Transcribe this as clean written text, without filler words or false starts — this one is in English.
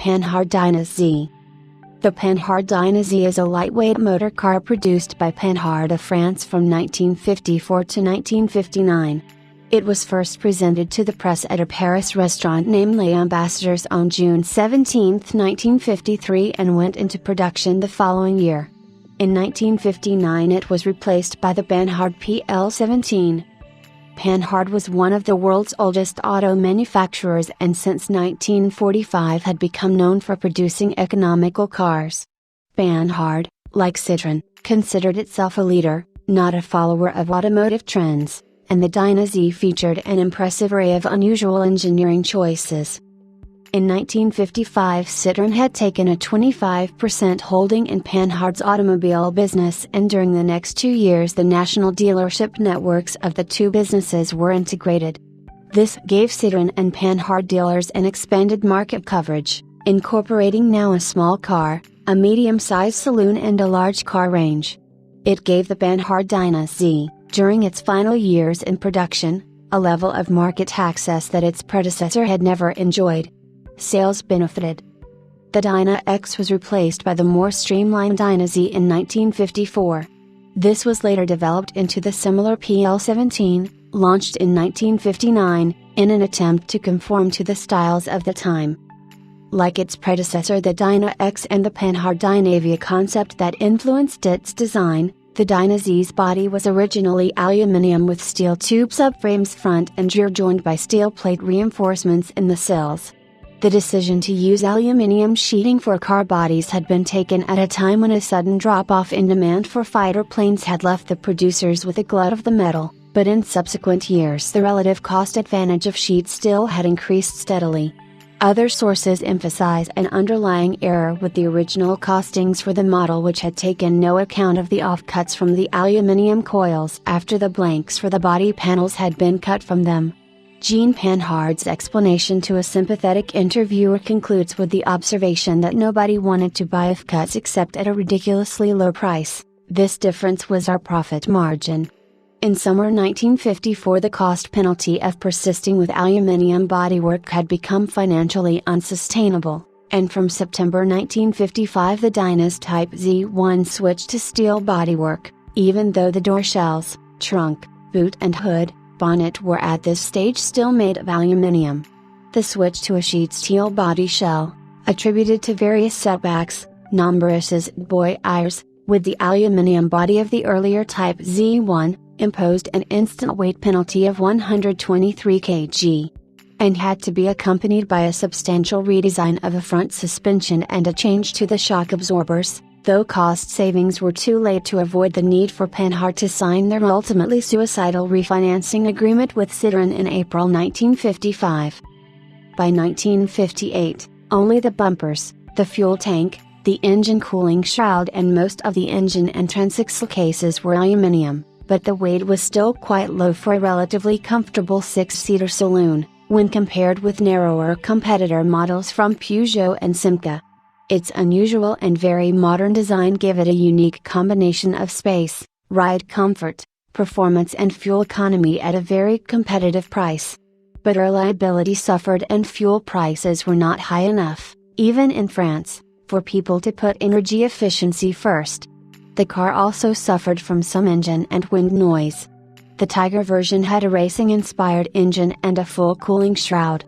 Panhard Dyna Z. The Panhard Dyna Z is a lightweight motor car produced by Panhard of France from 1954 to 1959. It was first presented to the press at a Paris restaurant named Les Ambassadeurs on June 17, 1953 and went into production the following year. In 1959 it was replaced by the Panhard PL17. Panhard was one of the world's oldest auto manufacturers and since 1945 had become known for producing economical cars. Panhard, like Citroën, considered itself a leader, not a follower of automotive trends, and the Dyna Z featured an impressive array of unusual engineering choices. In 1955 Citroën had taken a 25% holding in Panhard's automobile business and during the next 2 years the national dealership networks of the two businesses were integrated. This gave Citroën and Panhard dealers an expanded market coverage, incorporating now a small car, a medium-sized saloon and a large car range. It gave the Panhard Dyna Z, during its final years in production, a level of market access that its predecessor had never enjoyed. Sales benefited. The Dyna X was replaced by the more streamlined Dyna Z in 1954. This was later developed into the similar PL17, launched in 1959, in an attempt to conform to the styles of the time. Like its predecessor the Dyna X and the Panhard Dynavia concept that influenced its design, the Dyna Z's body was originally aluminium with steel tube subframes front and rear joined by steel plate reinforcements in the sills. The decision to use aluminium sheeting for car bodies had been taken at a time when a sudden drop-off in demand for fighter planes had left the producers with a glut of the metal, but in subsequent years the relative cost advantage of sheet steel had increased steadily. Other sources emphasize an underlying error with the original costings for the model which had taken no account of the offcuts from the aluminium coils after the blanks for the body panels had been cut from them. Jean Panhard's explanation to a sympathetic interviewer concludes with the observation that nobody wanted to buy offcuts except at a ridiculously low price. This difference was our profit margin. In summer 1954 the cost penalty of persisting with aluminium bodywork had become financially unsustainable, and from September 1955 the Dyna's Type Z1 switched to steel bodywork, even though the door shells, trunk, boot and hood, bonnet were at this stage still made of aluminium. The switch to a sheet steel body shell, attributed to various setbacks, nombreuses boyars, with the aluminium body of the earlier Type Z1, imposed an instant weight penalty of 123 kg. And had to be accompanied by a substantial redesign of a front suspension and a change to the shock absorbers, though cost savings were too late to avoid the need for Panhard to sign their ultimately suicidal refinancing agreement with Citroën in April 1955. By 1958, only the bumpers, the fuel tank, the engine cooling shroud and most of the engine and transaxle cases were aluminium, but the weight was still quite low for a relatively comfortable six-seater saloon, when compared with narrower competitor models from Peugeot and Simca. Its unusual and very modern design gave it a unique combination of space, ride comfort, performance and fuel economy at a very competitive price. But reliability suffered and fuel prices were not high enough, even in France, for people to put energy efficiency first. The car also suffered from some engine and wind noise. The Tiger version had a racing-inspired engine and a full cooling shroud.